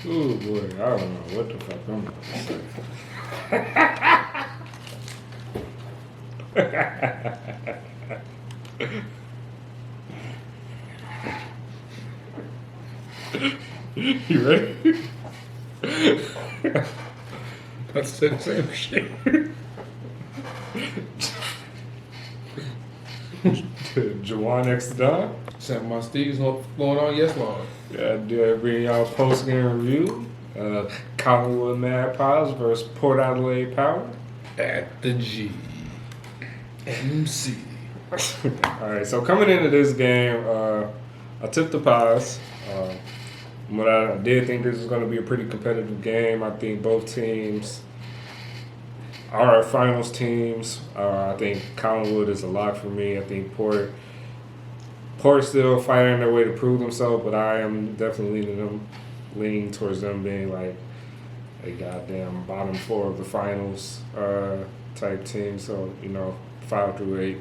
Oh boy, I don't know what the fuck I'm about to say. You ready? That's the same shit. Jawan next to Don. Sent my STEEZ going on, yes, Lord. Yeah, do I bring y'all post game review? Collingwood Magpies versus Port Adelaide Power. At the G. MC. All right, so coming into this game, I took the Pies. But I did think this was going to be a pretty competitive game. I think both teams are finals teams. I think Collingwood is a lock for me. I think Port still fighting their way to prove themselves, but I am definitely leaning towards them being like a goddamn bottom four of the finals type team. So 5 through 8,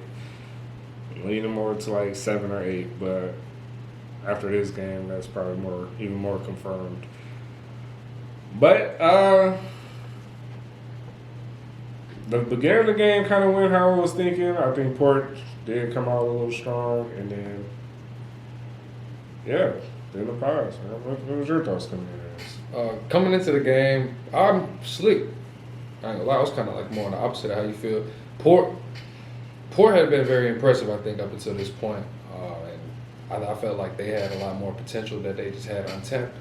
leaning more to like 7 or 8, but after this game, that's probably even more confirmed. But the beginning of the game kind of went how I was thinking. I think Port did come out a little strong, and then then the Pies. What was your thoughts coming in? Coming into the game, I'm slick. I ain't gonna lie, I was kind of like more on the opposite of how you feel. Port had been very impressive, I think, up until this point. And I felt like they had a lot more potential that they just had untapped.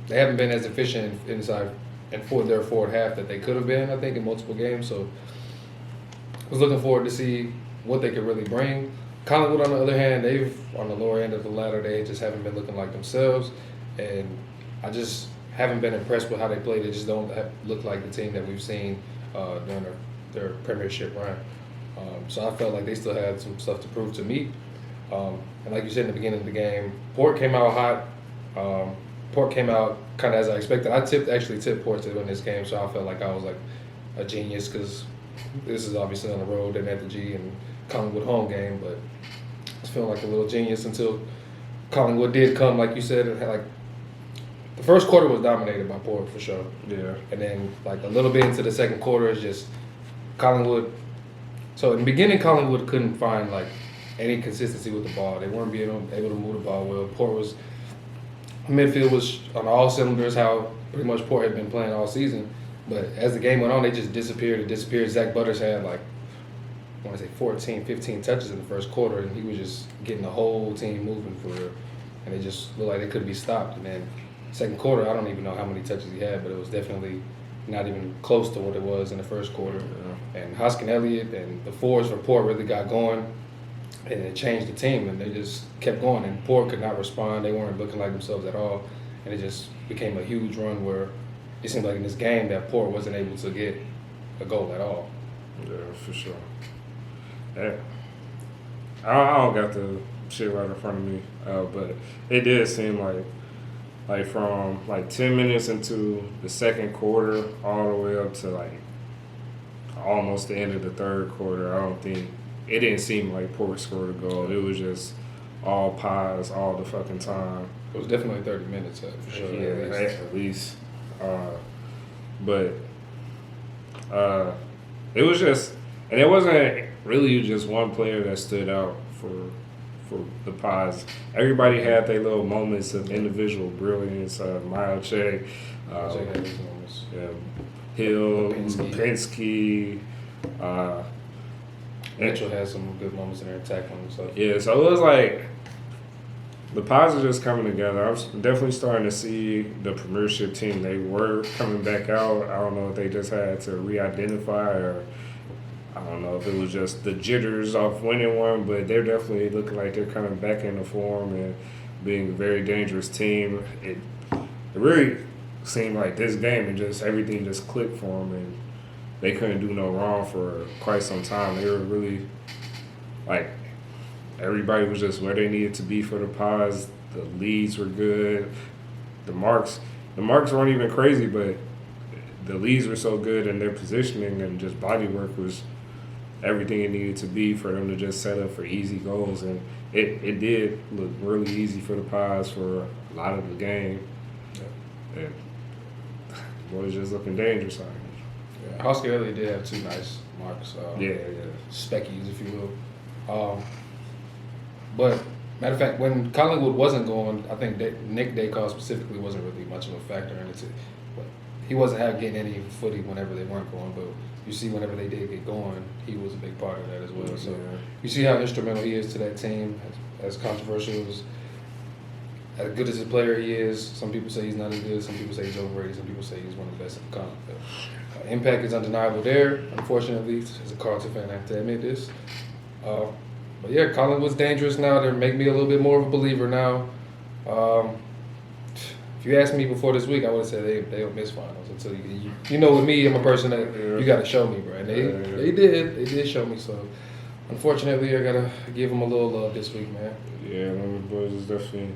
They haven't been as efficient inside and for their forward half that they could have been, I think, in multiple games. So I was looking forward to see what they could really bring. Collingwood, on the other hand, they've on the lower end of the ladder. They just haven't been looking like themselves, and I just haven't been impressed with how they play. They just don't look like the team that we've seen during their premiership run. So I felt like they still had some stuff to prove to me. And like you said in the beginning of the game, Port came out hot. Port came out kind of as I expected. I actually tipped Port to win this game, so I felt like I was like a genius because this is obviously on the road and at the G and Collingwood home game, but I was feeling like a little genius until Collingwood did come, like you said. It had like the first quarter was dominated by Port for sure. Yeah. And then like a little bit into the second quarter, it's just Collingwood. So in the beginning, Collingwood couldn't find like any consistency with the ball. They weren't being able to move the ball well. Midfield was on all cylinders, how pretty much Port had been playing all season. But as the game went on, they just disappeared. Zach Butters had like, I want to say 14, 15 touches in the first quarter, and he was just getting the whole team moving for real. And they just looked like they couldn't be stopped. And then second quarter, I don't even know how many touches he had, but it was definitely not even close to what it was in the first quarter. Yeah. And Hoskin Elliott and the forwards for Port really got going. And it changed the team, and they just kept going. And Port could not respond. They weren't looking like themselves at all. And it just became a huge run where it seemed like in this game that Port wasn't able to get a goal at all. Yeah, for sure. Yeah. I don't got the shit right in front of me, but it did seem like from like 10 minutes into the second quarter all the way up to like almost the end of the third quarter, it didn't seem like Port scored a goal. It was just all Pies all the fucking time. It was definitely 30 minutes for sure. Yeah, at least. But it was just, and it wasn't really just one player that stood out for the Pies. Everybody had their little moments of individual brilliance. Milechek, Hill, Lipinski. Mitchell had some good moments in there tackling and stuff. Yeah, so it was like the Pies are just coming together. I was definitely starting to see the Premiership team. They were coming back out. I don't know if they just had to re-identify or I don't know if it was just the jitters off winning one, but they're definitely looking like they're coming back into form and being a very dangerous team. It really seemed like this game and just everything just clicked for them and they couldn't do no wrong for quite some time. They were really, like, everybody was just where they needed to be for the Pies. The leads were good. The marks weren't even crazy, but the leads were so good and their positioning and just body work was everything it needed to be for them to just set up for easy goals. And it did look really easy for the Pies for a lot of the game. And boys just looking dangerous out here. Yeah, Oscar Elliott did have 2 nice marks. Yeah. Speckies, if you will. But matter of fact, when Collingwood wasn't going, I think Nick Dacos specifically wasn't really much of a factor in it. But he wasn't getting any footy whenever they weren't going. But you see, whenever they did get going, he was a big part of that as well. So you see how instrumental he is to that team. As controversial as good as a player he is, some people say he's not as good. Some people say he's overrated. Some people say he's one of the best in the comp. Impact is undeniable there. Unfortunately, as a Carlton fan, I have to admit this. But yeah, Collingwood's dangerous now. They make me a little bit more of a believer now. If you asked me before this week, I would have said they'll miss finals. Until you know, with me, I'm a person that you got to show me, bro. And they did show me. So unfortunately, I gotta give them a little love this week, man. Yeah, the boys is definitely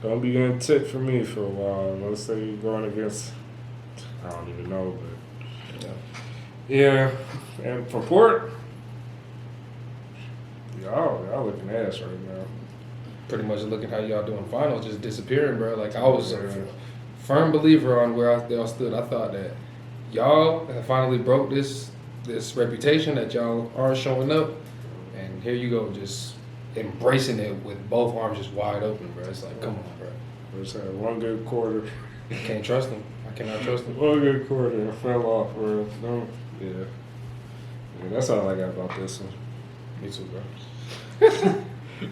gonna be getting tipped for me for a while. Let's say you're going against, I don't even know, but yeah. And for Port, y'all looking ass right now. Pretty much looking how y'all doing finals, just disappearing, bro. Like I was a firm believer on where y'all stood. I thought that y'all have finally broke this reputation that y'all aren't showing up, and here you go, just embracing it with both arms just wide open, bro. It's like, come on, bro. We just had one good quarter. Can't trust him. I cannot trust him. One good quarter. I fell off, bro. No, yeah. That's all I got about this one. Me too, bro.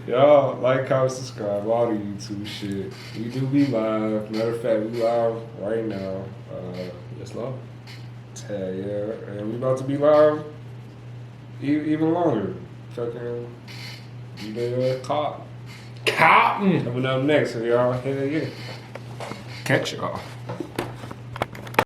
Y'all like, comment, subscribe, all the YouTube shit. We do be live. Matter of fact, we live right now. Yes, love. Yeah, and we about to be live even longer. Fucking, you better Cotton. Coming up next, so y'all, hell yeah. Catch y'all.